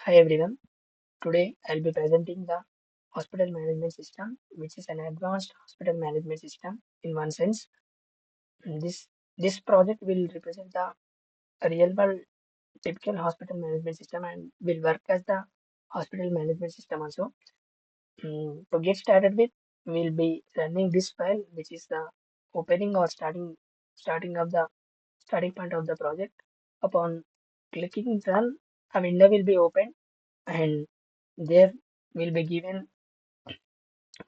Hi everyone. Today I'll be presenting the hospital management system, which is an advanced hospital management system in one sense. This project will represent the real world typical hospital management system and will work as the hospital management system also. To get started with, we'll be running this file, which is the opening or starting of the starting point of the project. Upon clicking run, a window will be opened and there will be given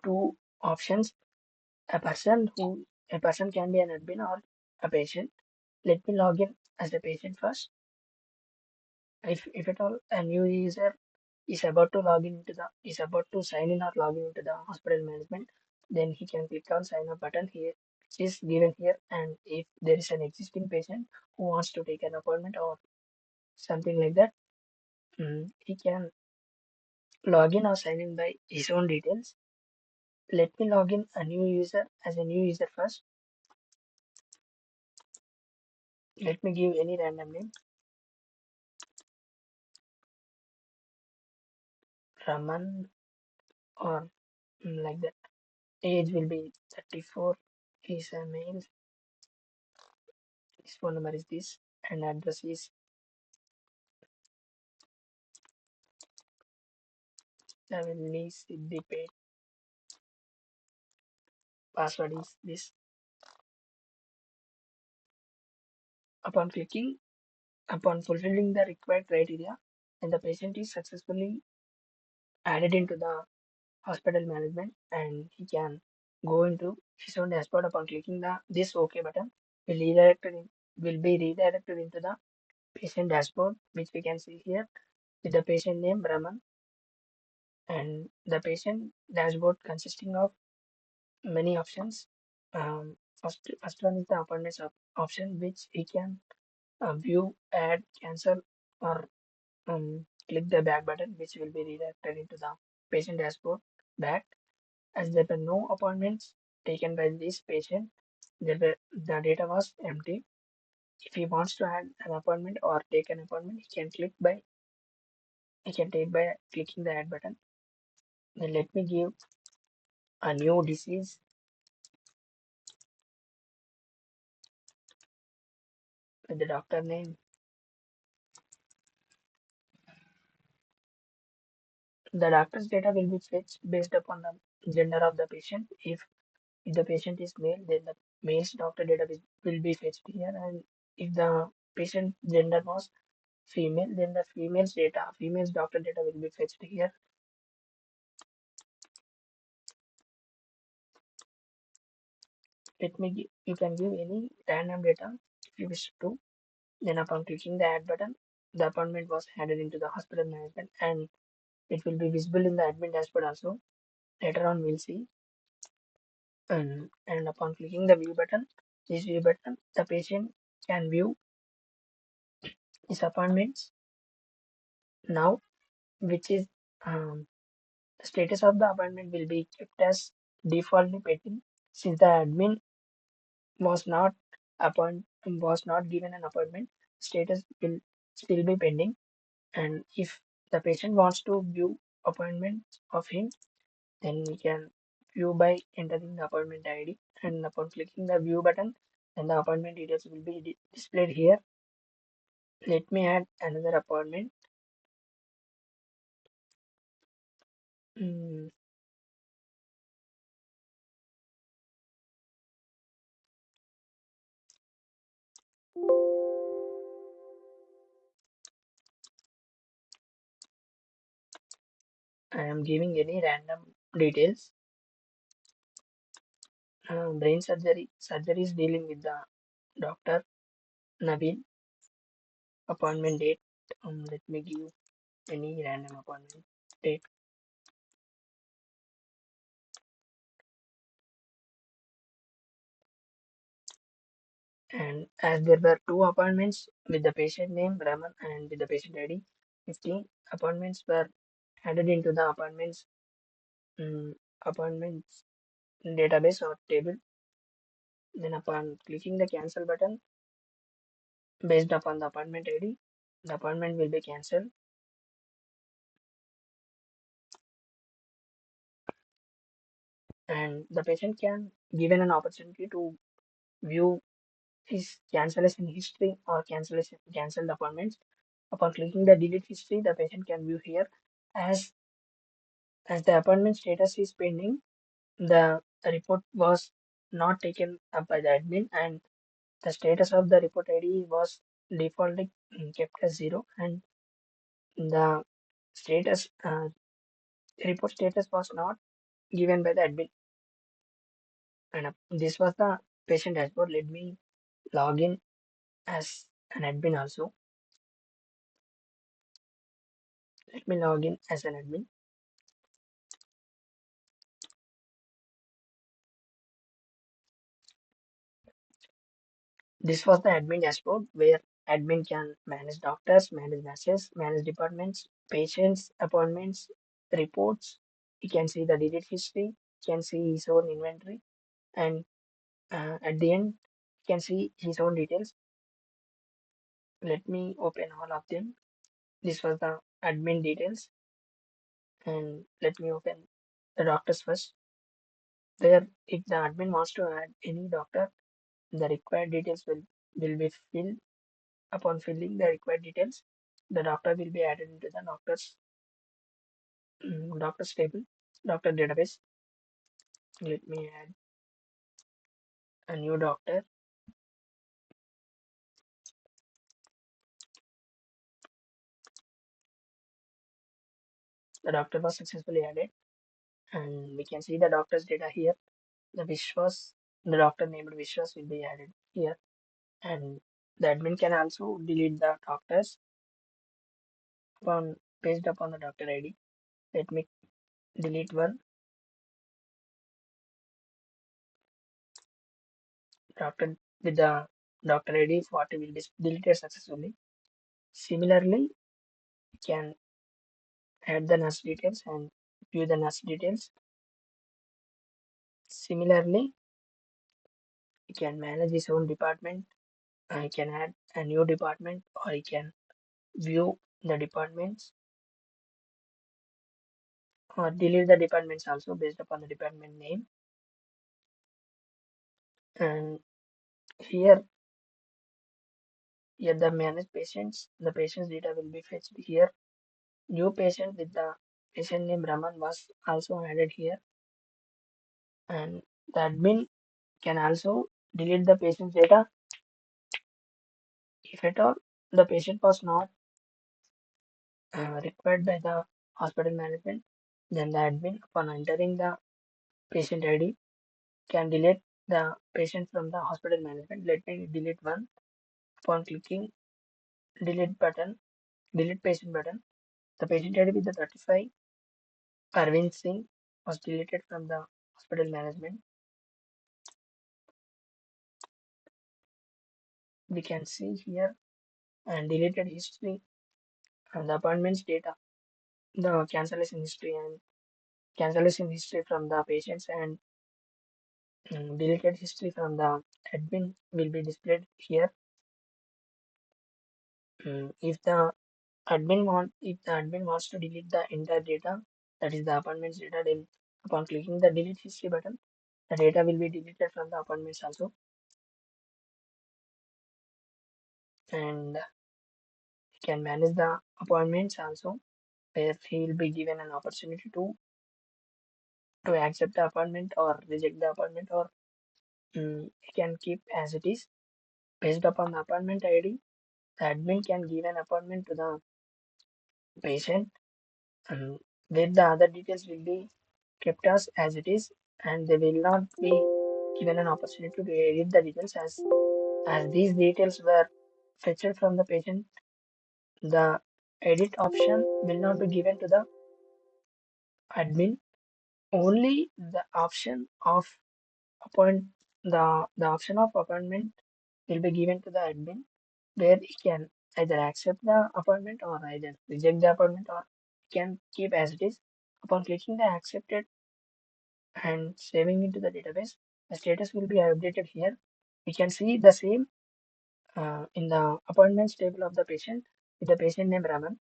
two options. A person can be an admin or a patient. Let me log in as a patient first. If at all a new user is about to log in into the is about to sign in or log in into the hospital management, then he can click on sign up button here, which is given here. And if there is an existing patient who wants to take an appointment or something like that, he can log in or sign in by his own details. Let me log in a new user as a new user first. Let me give any random name, Raman or like that. Age will be 34. He's a male. His phone number is this, and address is 7 Siddipet. Password is this. Upon clicking, upon fulfilling the required criteria, and the patient is successfully added into the hospital management, and he can go into his own dashboard. Upon clicking the this OK button, will be redirected into the patient dashboard, which we can see here with the patient name Brahman, and the patient dashboard consisting of many options. First one is the appointments option, which he can view, add, cancel, or click the back button, which will be redirected into the patient dashboard back. As there were no appointments taken by this patient, the data was empty. If he wants to add an appointment or take an appointment, he can take by clicking the add button. Then let me give a new disease. With the doctor name. The doctor's data will be fetched based upon the gender of the patient. If the patient is male, then the male's doctor data will be fetched here, and if the patient gender was female, then the female's doctor data will be fetched here. You can give any random data if you wish to. Then upon clicking the add button, the appointment was added into the hospital management, and it will be visible in the admin dashboard also. Later on, we'll see. And upon clicking the this view button, the patient can view his appointments now, which is the status of the appointment will be kept as defaultly pending since the admin was not was not given an appointment. Status will still be pending, and if the patient wants to view appointments of him, then we can view by entering the appointment ID, and upon clicking the view button, then the appointment details will be displayed here. Let me add another appointment. Mm, I am giving any random details. Brain surgery. Surgery is dealing with the doctor Naveen. Appointment date. Let me give any random appointment date. And as there were two appointments with the patient name Raman and with the patient ID, 15 appointments were added into the appointments database or table. Then upon clicking the cancel button, based upon the appointment ID, the appointment will be cancelled. and the patient can given an opportunity to view his cancellation history or cancelled appointments. Upon clicking the delete history, the patient can view here as the appointment status is pending. The report was not taken up by the admin, and the status of the report ID was defaultly kept as 0, and the status report status was not given by the admin. And this was the patient dashboard. Let me log in as an admin also. Let me log in as an admin. This was the admin dashboard where admin can manage doctors, manage nurses, manage departments, patients, appointments, reports. He can see the delete history, can see his own inventory, and at the end, he can see his own details. Let me open all of them. This was the admin details, and let me open the doctors first. Where if the admin wants to add any doctor, the required details will be filled. Upon filling the required details, the doctor will be added into the doctor's table, doctor database. Let me add a new doctor. The doctor was successfully added, and we can see the doctor's data here. The doctor named Vishwas will be added here, and the admin can also delete the doctors upon based upon the doctor ID. Let me delete one doctor with the doctor ID 40 will be deleted successfully. Similarly, we can add the nurse details and view the nurse details. Similarly, he can manage his own department. He can add a new department, or he can view the departments or delete the departments also based upon the department name. And here, the manage patients, the patient's data will be fetched here. New patient with the patient name Raman was also added here, and the admin can also delete the patient's data if at all the patient was not required by the hospital management. Then the admin, upon entering the patient ID, can delete the patient from the hospital management. Let me delete one. Upon clicking delete button, delete patient button, the patient ID with the 35 Arvind Singh was deleted from the hospital management. We can see here and deleted history and the appointments data, the cancellation history from the patients, and deleted history from the admin will be displayed here. If the admin wants to delete the entire data, that is the appointments data, then upon clicking the delete history button, the data will be deleted from the appointments also, and he can manage the appointments also, where he will be given an opportunity to accept the appointment or reject the appointment, or he can keep as it is based upon the appointment ID. The admin can give an appointment to the patient, and where the other details will be kept as it is, and they will not be given an opportunity to edit the details as these details were fetched from the patient. The edit option will not be given to the admin. Only the option of appoint the option of appointment will be given to the admin, where he can either accept the appointment or either reject the appointment, or he can keep as it is. Upon clicking the accepted and saving into the database, the status will be updated here. We can see the same in the appointments table of the patient with the patient name Raman.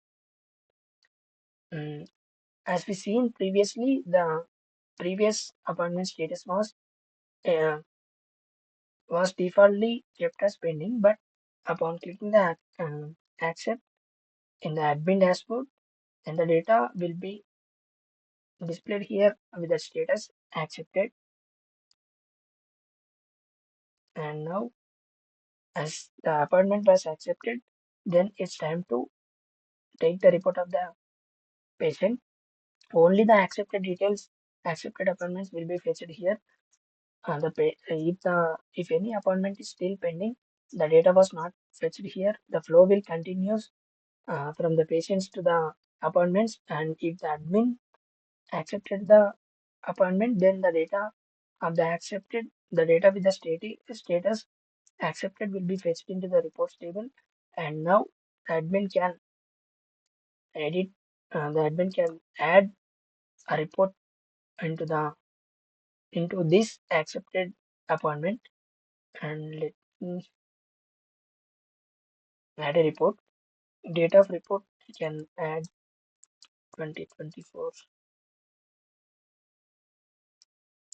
As we seen previously, previous appointment status uh, was defaultly kept as pending, but upon clicking the accept in the admin dashboard, then the data will be displayed here with the status accepted. And now, as the appointment was accepted, then it's time to take the report of the patient. Only the accepted details, accepted appointments will be fetched here. If any appointment is still pending, the data was not fetched here. The flow will continues from the patients to the appointments, and if the admin accepted the appointment, then the data of the data with the status accepted will be fetched into the reports table, and now the admin can edit, the admin can add a report into the into this accepted appointment, and let me add a report. Date of report you can add 2024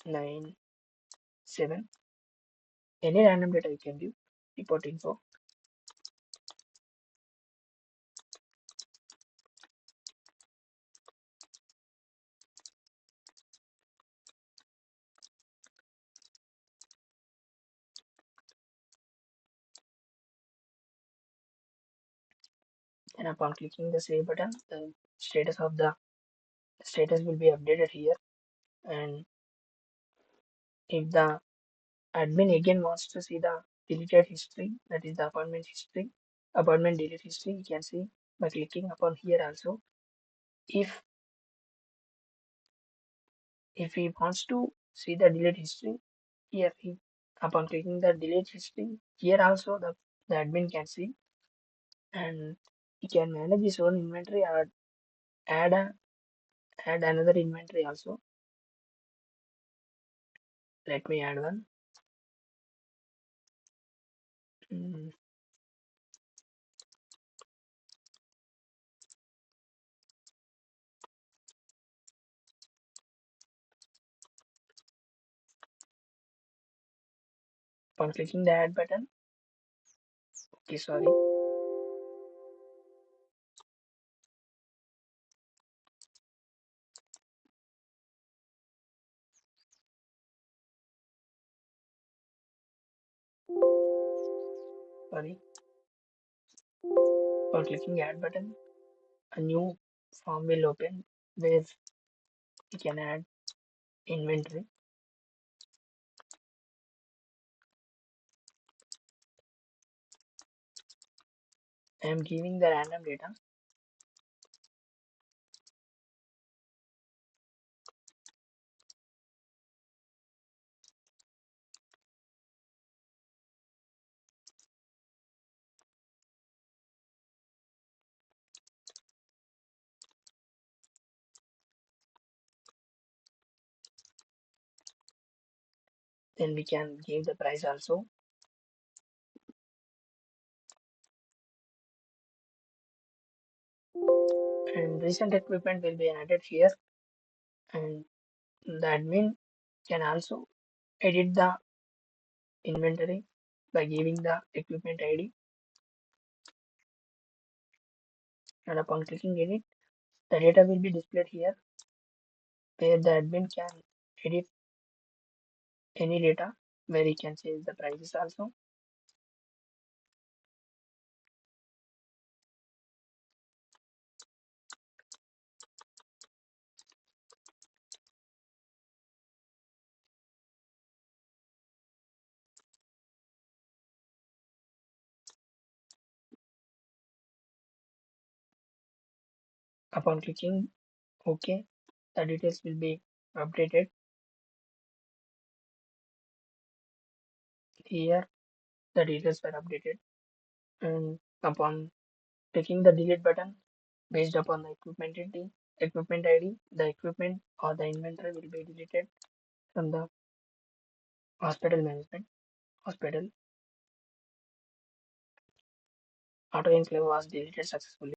9 7. Any random data you can give. Report info. And upon clicking the save button, the status will be updated here. And if the admin again wants to see the deleted history, that is the appointment history, appointment delete history, you can see by clicking upon here also. If he wants to see the delete history, here upon clicking the delete history, here also the admin can see, and he can manage his own inventory or add a, add another inventory also. Let me add one. Mm, Upon clicking the add button, okay, sorry, sorry. Upon clicking add button, a new form will open where you can add inventory. I am giving the random data. Then we can give the price also. And recent equipment will be added here, and the admin can also edit the inventory by giving the equipment ID, and upon clicking edit, the data will be displayed here where the admin can edit any data where he can change the prices also. Upon clicking OK, the details will be updated. Here the details were updated, and upon clicking the delete button, based upon the equipment ID, the equipment or the inventory will be deleted from the hospital management. Hospital auto enclave was deleted successfully.